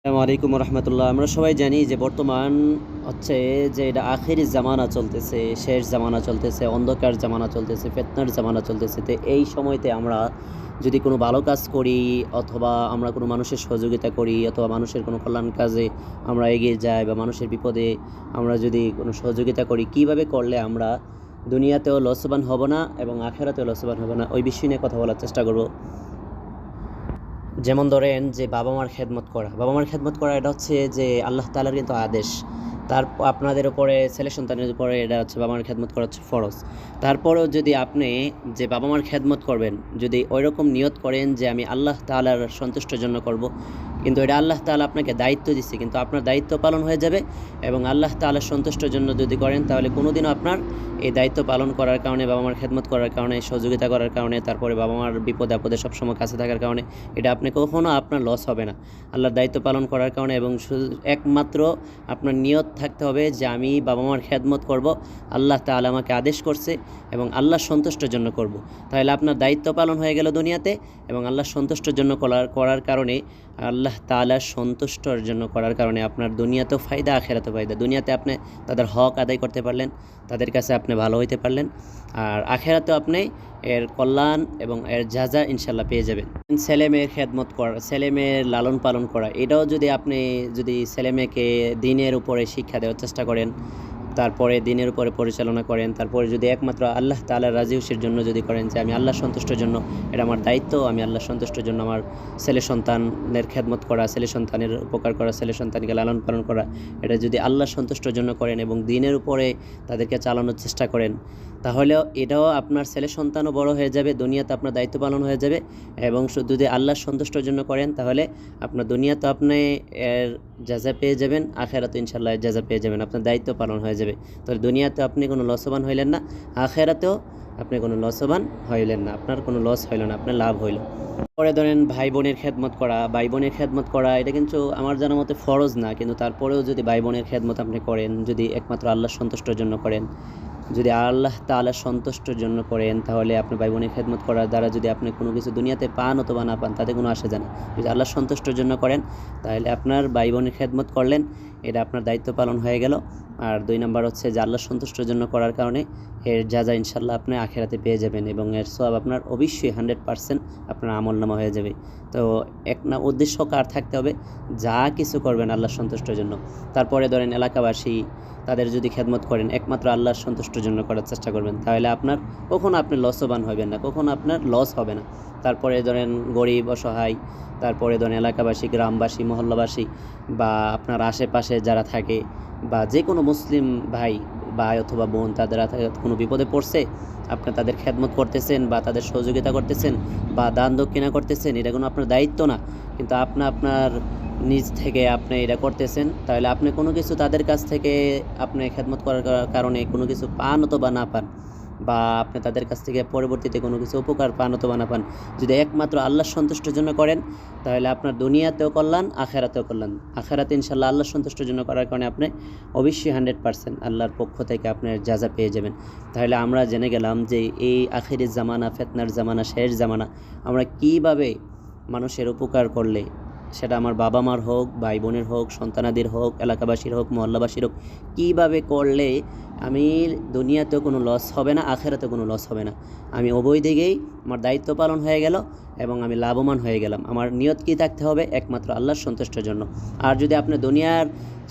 আসসালামু আলাইকুম রহমতুল্লাহ। আমরা সবাই জানি যে বর্তমান হচ্ছে যে এটা আখেরি জামানা চলতেছে, শেষ জামানা চলতেছে, অন্ধকার জামানা চলতেছে, ফিতনার জামানা চলতেছে। তো এই সময়তে আমরা যদি কোনো ভালো কাজ করি অথবা আমরা কোনো মানুষের সহযোগিতা করি অথবা মানুষের কোনো কল্যাণ কাজে আমরা এগিয়ে যাই বা মানুষের বিপদে আমরা যদি কোনো সহযোগিতা করি, কিভাবে করলে আমরা দুনিয়াতেও লসবান হব না এবং আখেরাতেও লসবান হব না, ওই বিষয় নিয়ে কথা বলার চেষ্টা করব। যেমন ধরেন যে বাবা মার খেদমত করা, বাবা মার খেদমত করা এটা হচ্ছে যে আল্লাহ তাআলার কিন্তু আদেশ। তার আপনাদের উপরে ছেলে সন্তানের উপরে এটা হচ্ছে বাবা মার খেদমত করা হচ্ছে ফরজ। তারপরেও যদি আপনি যে বাবা মার খেদমত করবেন, যদি ওই রকম নিয়ত করেন যে আমি আল্লাহ তাআলার সন্তুষ্টের জন্য করব, কিন্তু এটা আল্লাহ তাআলা আপনাকে দায়িত্ব দিচ্ছে, কিন্তু আপনার দায়িত্ব পালন হয়ে যাবে এবং আল্লাহ তাআলার সন্তুষ্টের জন্য যদি করেন তাহলে কোনোদিনও আপনার এই দায়িত্ব পালন করার কারণে, বাবা মার খেদমত করার কারণে, সহযোগিতা করার কারণে, তারপরে বাবা মার বিপদে আপদে সবসময় কাছে থাকার কারণে এটা আপনি কখনও আপনার লস হবে না। আল্লাহর দায়িত্ব পালন করার কারণে এবং একমাত্র আপনার নিয়ত থাকতে হবে যে আমি বাবা মার খেদমত করব, আল্লাহ তাআলা আমাকে আদেশ করছে এবং আল্লাহর সন্তুষ্টের জন্য করব। তাহলে আপনার দায়িত্ব পালন হয়ে গেল দুনিয়াতে এবং আল্লাহর সন্তুষ্টের জন্য করার কারণে, আল্লাহ তাআলার সন্তুষ্টর জন্য করার কারণে আপনার দুনিয়াতেও ফায়দা, আখেরাতেও ফায়দা। দুনিয়াতে আপনি তাদের হক আদায় করতে পারলেন, তাদের কাছে আপনি ভালো হইতে পারলেন, আর আখেরাতেও আপনি এর কল্যাণ এবং এর যাজা ইনশাল্লাহ পেয়ে যাবেন। ছেলে মেয়ের খেদমত করা, ছেলে মেয়ের লালন পালন করা, এটাও যদি আপনি ছেলে মেয়েকে দিনের উপরে শিক্ষা দেওয়ার চেষ্টা করেন, তারপরে দিনের উপরে পরিচালনা করেন, তারপরে যদি একমাত্র আল্লাহ তাআলার রাজি খুশির জন্য যদি করেন যে আমি আল্লাহ সন্তুষ্টের জন্য, এটা আমার দায়িত্ব, আমি আল্লাহ সন্তুষ্টের জন্য আমার ছেলে সন্তানের খেদমত করা, ছেলে সন্তানের উপকার করা, ছেলে সন্তানকে লালন পালন করা, এটা যদি আল্লাহ সন্তুষ্টের জন্য করেন এবং দিনের উপরে তাদেরকে চালানোর চেষ্টা করেন, তাহলেও এটাও আপনার ছেলে সন্তানও বড় হয়ে যাবে, দুনিয়াতে আপনার দায়িত্ব পালন হয়ে যাবে। এবং যদি আল্লাহর সন্তুষ্টের জন্য করেন তাহলে আপনার দুনিয়াতে আপনি এর যাজা পেয়ে যাবেন, আখেরাতে ইনশাল্লাহ এর যাজা পেয়ে যাবেন, আপনার দায়িত্ব পালন হয়ে যাবে। তাহলে দুনিয়াতে আপনি কোনো লসবান হইলেন না, আখেরাতেও আপনি কোনো লসবান হইলেন না, আপনার কোনো লস হইল না, আপনার লাভ হইল। পরে ধরেন ভাই বোনের খেদমত করা, ভাই বোনের খেদমত করা এটা কিন্তু আমার জানার মতে ফরজ না, কিন্তু তারপরেও যদি ভাই বোনের খেদমত আপনি করেন, যদি একমাত্র আল্লাহর সন্তুষ্টের জন্য করেন, যদি আল্লাহ তাআলার সন্তুষ্টের জন্য করেন, তাহলে আপনি ভাই বোনের খেদমত করার দ্বারা যদি আপনি কোনো কিছু দুনিয়াতে পান অথবা না পান তাতে কোনো আসে যায় না। যদি আল্লাহর সন্তুষ্টের জন্য করেন তাহলে আপনার ভাই বোনের খেদমত করলেন, এটা আপনার দায়িত্ব পালন হয়ে গেল। আর 2 নম্বর হচ্ছে যে আল্লাহর সন্তুষ্টের জন্য করার কারণে এর যাজা ইনশাল্লাহ আপনি আখেরাতে পেয়ে যাবেন এবং এর সওয়াব আপনার অবশ্যই 100% আপনার আমলনামা হয়ে যাবে। তো উদ্দেশ্য কার থাকতে হবে, যা কিছু করবেন আল্লাহর সন্তুষ্টের জন্য। তারপরে ধরেন এলাকাবাসী, তাদের যদি খেদমত করেন একমাত্র আল্লাহর সন্তুষ্টের জন্য করার চেষ্টা করবেন, তাহলে আপনার কখনো আপনি লসবান হবেন না, কখনো আপনার লস হবে না। তারপরে ধরেন গরিব অসহায়, তারপরে ধরেন এলাকাবাসী, গ্রামবাসী, মহল্লাবাসী বা আপনার আশেপাশে যারা থাকে বা যে কোনো মুসলিম ভাই বা অথবা বোন, তাদের কোনো বিপদে পড়ছে, আপনি তাদের খেদমত করতেছেন বা তাদের সহযোগিতা করতেছেন বা দান দক্ষিণা করতেছেন, এটা কোনো আপনার দায়িত্ব না, কিন্তু আপনার নিজ থেকে আপনি এটা করতেছেন, তাহলে আপনি কোনো কিছু তাদের কাছ থেকে আপনি খেদমত করার কারণে কোনো কিছু পান অথবা না পান, বা আপনি তাদের কাছ থেকে পরবর্তীতে কোনো কিছু উপকার পান অথবা না পান, যদি একমাত্র আল্লাহর সন্তুষ্টের জন্য করেন তাহলে আপনার দুনিয়াতেও কল্যাণ, আখেরাতেও কল্যাণ। আখেরাতে ইনশাল্লাহ আল্লাহর সন্তুষ্টের জন্য করার কারণে আপনি অবশ্যই 100% আল্লাহর পক্ষ থেকে আপনার যাজা পেয়ে যাবেন। তাহলে আমরা জেনে গেলাম যে এই আখেরি জামানা, ফিতনার জামানা, শেষ জামানা, আমরা কীভাবে মানুষের উপকার করলে, সেটা আমার বাবা মার হোক, ভাই বোনের হোক, সন্তানাদির হোক, এলাকাবাসীর হোক, মহল্লাবাসীর হোক, কীভাবে করলে আমি দুনিয়াতেও কোনো লস হবে না, আখেরাতেও কোনো লস হবে না, আমি উভয় দিকেই আমার দায়িত্ব পালন হয়ে গেল এবং আমি লাভবান হয়ে গেলাম। আমার নিয়ত কী থাকতে হবে, একমাত্র আল্লাহর সন্তুষ্টের জন্য। আর যদি আপনি দুনিয়ার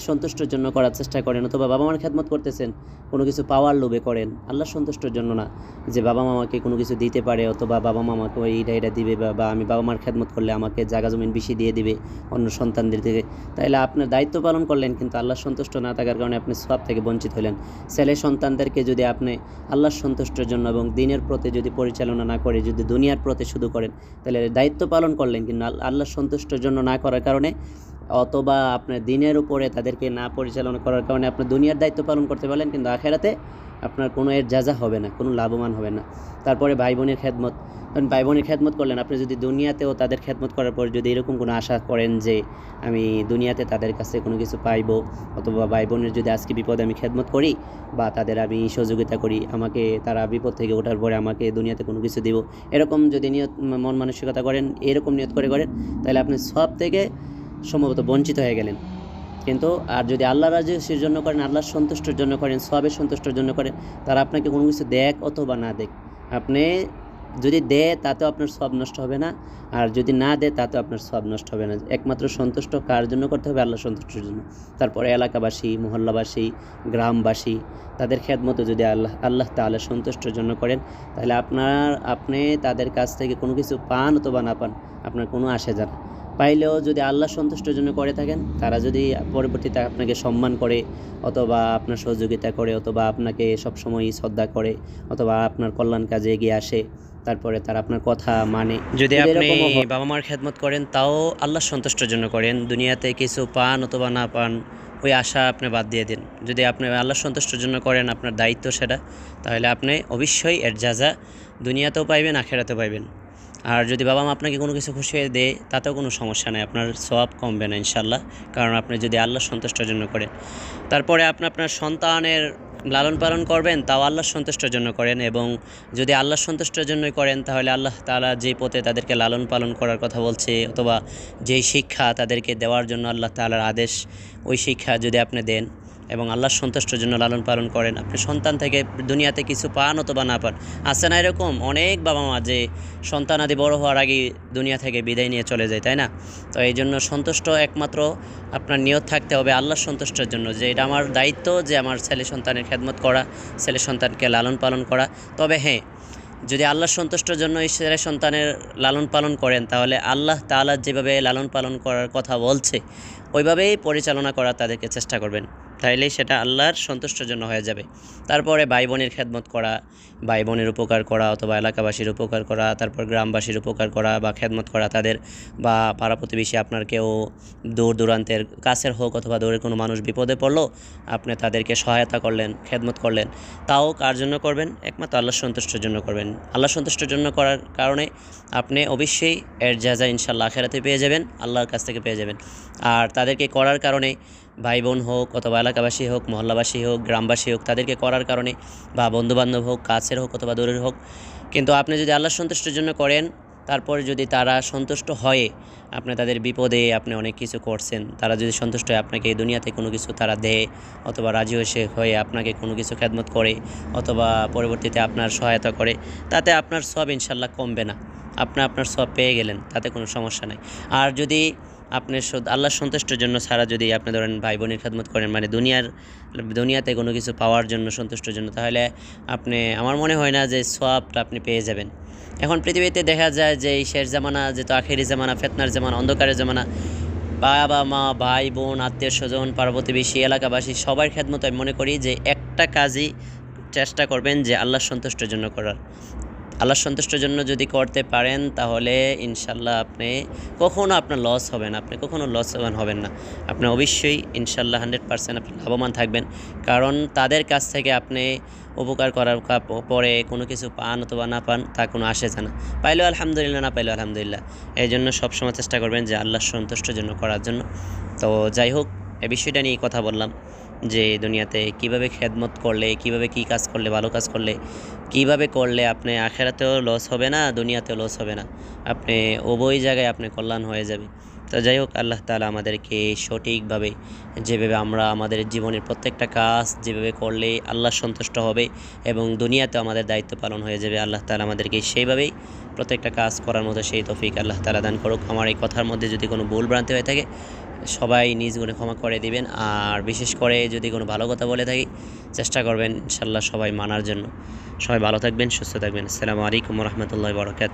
সন্তুষ্টের জন্য করার চেষ্টা করেন অথবা বাবা মার খেদমত করতেছেন, কোনো কিছু পাওয়ার লোভে করেন, আল্লাহর সন্তুষ্টের জন্য না, যে বাবা মামাকে কোনো কিছু দিতে পারে অথবা বাবা মামাকে এইটা দিবে, বা আমি বাবা মার খেদমত করলে আমাকে জায়গা জমিন বেশি দিয়ে দিবে অন্য সন্তানদের থেকে, তাহলে আপনার দায়িত্ব পালন করলেন কিন্তু আল্লাহর সন্তুষ্ট না থাকার কারণে আপনি সওয়াব থেকে বঞ্চিত হলেন। ছেলে সন্তানদেরকে যদি আপনি আল্লাহর সন্তুষ্টের জন্য এবং দিনের প্রতি যদি পরিচালনা না করে যদি দুনিয়ার প্রতি শুধু করেন, তাহলে দায়িত্ব পালন করলেন কিন্তু আল্লাহর সন্তুষ্টের জন্য না করার কারণে, অথবা আপনার দিনের উপরে তাদেরকে না পরিচালনা করার কারণে আপনার দুনিয়ার দায়িত্ব পালন করতে পারলেন কিন্তু আখেরাতে আপনার কোনো এর যাজা হবে না, কোনো লাভবান হবে না। তারপরে ভাই বোনের খেদমত, কারণ ভাই বোনের খেদমত করলেন, আপনি যদি দুনিয়াতেও তাদের খেদমত করার পর যদি এরকম কোনো আশা করেন যে আমি দুনিয়াতে তাদের কাছে কোনো কিছু পাইবো, অথবা ভাই বোনের যদি আজকে বিপদে আমি খেদমত করি বা তাদের আমি সহযোগিতা করি, আমাকে তারা বিপদ থেকে ওঠার পরে আমাকে দুনিয়াতে কোনো কিছু দিব, এরকম যদি নিয়ত মন মানসিকতা করেন, এরকম নিয়ত করেন, তাহলে আপনি সব থেকে সম্ভবত বঞ্চিত হয়ে গেলেন। কিন্তু আর যদি আল্লাহ রাজির জন্য করেন, আল্লাহর সন্তুষ্টির জন্য করেন, সওয়াবের সন্তুষ্টির জন্য করেন, তারা আপনাকে কোনো কিছু দেখ অথবা না দেখ, আপনি যদি দেয় তাতেও আপনার সওয়াব নষ্ট হবে না, আর যদি না দেয় তাতেও আপনার সওয়াব নষ্ট হবে না। একমাত্র সন্তুষ্ট কার জন্য করতে হবে? আল্লাহ সন্তুষ্টির জন্য। তারপরে এলাকাবাসী, মহল্লাবাসী, গ্রামবাসী, তাদের খেদমতো যদি আল্লাহ তাআলা সন্তুষ্টির জন্য করেন, তাহলে আপনি তাদের কাছ থেকে কোনো কিছু পান অথবা না পান, আপনার কোনো আসে যায় না। পাইলেও যদি আল্লাহ সন্তুষ্টির জন্য করে থাকেন, তারা যদি পরবর্তীতে আপনাকে সম্মান করে অথবা আপনার সহযোগিতা করে অথবা আপনাকে সবসময় শ্রদ্ধা করে অথবা আপনার কল্যাণ কাজে এগিয়ে আসে, তারপরে তারা আপনার কথা মানে, যদি আপনি বাবা মার খেদমত করেন তাও আল্লাহ সন্তুষ্টির জন্য করেন, দুনিয়াতে কিছু পান অথবা না পান ওই আশা আপনি বাদ দিয়ে দিন। যদি আপনি আল্লাহ সন্তুষ্টির জন্য করেন, আপনার দায়িত্ব সেটা, তাহলে আপনি অবশ্যই এর যাজা দুনিয়াতেও পাইবেন, আখেরাতেও পাইবেন। আর যদি বাবা মা আপনাকে কোনো কিছু খুশি হয়ে দেয় তাতেও কোনো সমস্যা নেই, আপনার সওয়াব কমবে না ইনশাল্লাহ, কারণ আপনি যদি আল্লাহ সন্তুষ্টির জন্য করেন। তারপরে আপনি আপনার সন্তানের লালন পালন করবেন, তাও আল্লাহ সন্তুষ্টির জন্য করেন, এবং যদি আল্লাহ সন্তুষ্টির জন্যই করেন তাহলে আল্লাহ তাআলা যে পথে তাদেরকে লালন পালন করার কথা বলছে অথবা যেই শিক্ষা তাদেরকে দেওয়ার জন্য আল্লাহ তাআলার আদেশ, ওই শিক্ষা যদি আপনি দেন এবং আল্লাহর সন্তুষ্টির জন্য লালন পালন করেন, আপনি সন্তান থেকে দুনিয়াতে কিছু পান অথবা না পান। আছে না এরকম অনেক বাবা মা যে সন্তান আদি বড় হওয়ার আগেই দুনিয়া থেকে বিদায় নিয়ে চলে যায়, তাই না? তো এই জন্য সন্তুষ্ট একমাত্র আপনার নিয়ত থাকতে হবে আল্লাহর সন্তুষ্টির জন্য, যে এটা আমার দায়িত্ব যে আমার ছেলে সন্তানের খেদমত করা, ছেলে সন্তানকে লালন পালন করা। তবে হ্যাঁ, যদি আল্লাহর সন্তুষ্টির জন্য এই ছেলে সন্তানের লালন পালন করেন, তাহলে আল্লাহ তাআলা যেভাবে লালন পালন করার কথা বলছে ওইভাবেই পরিচালনা করার তাদেরকে চেষ্টা করবেন, তাইলেই সেটা আল্লাহর সন্তুষ্টির জন্য হয়ে যাবে। তারপরে ভাই বোনের খেদমত করা, ভাই বোনের উপকার করা অথবা এলাকাবাসীর উপকার করা, তারপর গ্রামবাসীর উপকার করা বা খেদমত করা তাদের, বা পাড়া প্রতিবেশী আপনার কেউ দূর দূরান্তের কাছের হোক অথবা দূরের কোনো মানুষ বিপদে পড়লো, আপনি তাদেরকে সহায়তা করলেন, খেদমত করলেন, তাও কার জন্য করবেন? একমাত্র আল্লাহর সন্তুষ্টির জন্য করবেন। আল্লাহর সন্তুষ্টির জন্য করার কারণে আপনি অবশ্যই এর জাযা ইনশাআল্লাহ আখিরাতে পেয়ে যাবেন, আল্লাহর কাছ থেকে পেয়ে যাবেন। আর তাদেরকে করার কারণে, ভাই বোন হোক অথবা এলাকাবাসী হোক, মহল্লাবাসী হোক, গ্রামবাসী হোক, তাদেরকে করার কারণে, বা বন্ধুবান্ধব হোক, কাছের হোক অথবা দূরের হোক, কিন্তু আপনি যদি আল্লাহর সন্তুষ্টির জন্য করেন, তারপরে যদি তারা সন্তুষ্ট হয়ে, আপনি তাদের বিপদে আপনি অনেক কিছু করছেন, তারা যদি সন্তুষ্ট হয় আপনাকে এই দুনিয়াতে কোনো কিছু তারা দেয় অথবা রাজি হয়ে আপনাকে কোনো কিছু খেদমত করে অথবা পরবর্তীতে আপনার সহায়তা করে, তাতে আপনার সওয়াব ইনশাল্লাহ কমবে না, আপনার সওয়াব পেয়ে গেলেন, তাতে কোনো সমস্যা নেই। আর যদি আপনি আল্লাহর সন্তুষ্টির জন্য ছাড়া যদি আপনি ধরেন ভাই বোনের খেদমত করেন, মানে দুনিয়াতে কোনো কিছু পাওয়ার জন্য, সন্তুষ্টির জন্য, তাহলে আপনি, আমার মনে হয় না যে সওয়াবটা আপনি পেয়ে যাবেন। এখন পৃথিবীতে দেখা যায় যে এই শেষ জামানা, যেহেতু আখেরি জামানা, ফিতনার জামানা, অন্ধকারের জামানা, বাবা মা, ভাই বোন, আত্মীয় স্বজন, পাড়া প্রতিবেশী, এলাকাবাসী সবার খেদমত আমি মনে করি যে একটা কাজই চেষ্টা করবেন যে আল্লাহর সন্তুষ্টির জন্য করার। আল্লাহর সন্তুষ্টির জন্য যদি করতে পারেন তাহলে ইনশাল্লাহ আপনি কখনও আপনার লস হবে না, আপনি কখনও লসবান হবেন না, আপনি অবশ্যই ইনশাল্লাহ 100% আপনি লাভবান থাকবেন। কারণ তাদের কাছ থেকে আপনি উপকার করার পরে কোনো কিছু পান অথবা না পান তা কোনো আসে যায় না, পাইলেও আলহামদুলিল্লাহ, না পাইলেও আলহামদুলিল্লাহ। এই জন্য সবসময় চেষ্টা করবেন যে আল্লাহর সন্তুষ্টির জন্য করার জন্য। তো যাই হোক, এই বিষয়টা নিয়ে কথা বললাম যে দুনিয়াতে কিভাবে খেদমত করলে, কিভাবে কী কাজ করলে, ভালো কাজ করলে, কিভাবে করলে আপনি আখেরাতেও লস হবে না, দুনিয়াতেও লস হবে না, আপনি উভয় জায়গায় আপনি কল্যাণ হয়ে যাবে। তো যাই হোক, আল্লাহ তাআলা আমাদেরকে সঠিকভাবে, যেভাবে আমরা আমাদের জীবনের প্রত্যেকটা কাজ যেভাবে করলে আল্লাহ সন্তুষ্ট হবে এবং দুনিয়াতেও আমাদের দায়িত্ব পালন হয়ে যাবে, আল্লাহ তাআলা আমাদেরকে সেইভাবেই প্রত্যেকটা কাজ করার মতো সেই তৌফিক আল্লাহ তাআলা দান করুক। আমার এই কথার মধ্যে যদি কোনো ভুল ভ্রান্তি হয়ে থাকে সবাই নিজ গুণে ক্ষমা করে দিবেন, আর বিশেষ করে যদি কোনো ভালো কথা বলে থাকি চেষ্টা করবেন ইনশাল্লাহ সবাই মানার জন্য। সবাই ভালো থাকবেন, সুস্থ থাকবেন। আসসালামু আলাইকুম ওয়া রাহমাতুল্লাহি ওয়া বারাকাতুহু।